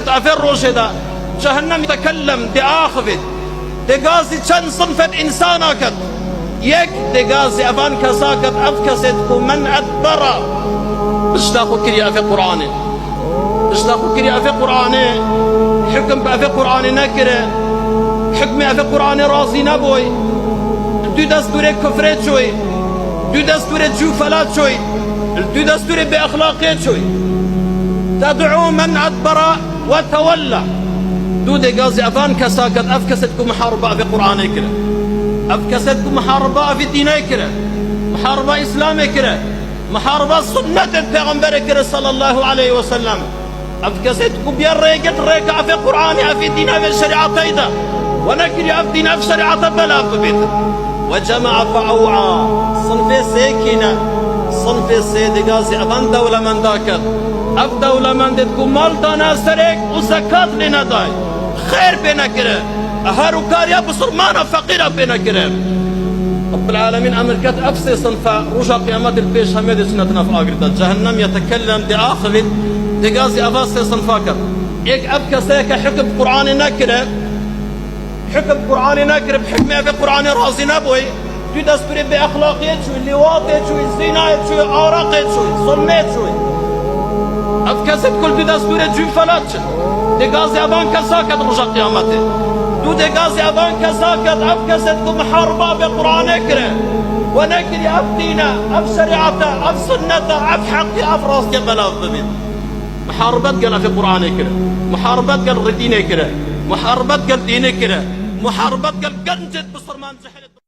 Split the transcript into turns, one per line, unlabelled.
كرت أفر روشدا جهنم يتكلم دي آخفت دي غازي چند صنفت إنسانا كت يك دي غازي أفان كساكت أفكستكو من أدبرا اشتاقو كريا في قرآني اشتاقو كريا في قرآني حكم بأفي قرآني نكره حكم أفي قرآني رازي نبوي دو دستور كفرت شوي دو دستور جوفلات شوي دو دستور بأخلاقيات شوي تدعو من أدبر وتولى دو دي غازي أفان كساكت أفكستكم محاربة في قرآن كره أفكستكم محاربة في دين كره محاربة إسلام كره محاربة سنة البيغمبر كره صلى الله عليه وسلم أفكستكم بيريقت ريكا في قرآن في دين في الشريعة تيدا ونكري أفدين في شريعة بلا ببيت وجمع فأوعى صنف سيكينة صنف سيد غازي أفان دولة من ذاكر أف دولة من دتكم مالتانا سرق وزكاة لنا داي خير بينا كره أهارو كاريا بصرمانا فقيرة بينا كره رب العالمين أمريكات أفسي صنفا رجع قيامات البيش هميدي سنتنا في آخرتا جهنم يتكلم دي آخذ دي غازي أفاسي صنفاكر إيك أبكى سيكا حكم قرآن نكره حكم قرآن نكره بحكمه في قرآن رازي نبوي دي دستوري بأخلاقيات شوي لواطيات شوي زينايات شوي آراقيات شوي صنيت شوي أفكست كل دي دستوري جوفلات دي غازي أبان كساكت رجع قيامته دو دي غازي أبان كساكت أفكستكم محاربة بقرآن كره ونكري أف دينا أف شريعته أف سنته أف حقي أف راسك بلاغ ببين محاربة قال في قرآن كره محاربة قال رديني كره محاربة قال ديني كره محاربة قال قنجد بصرمان جحل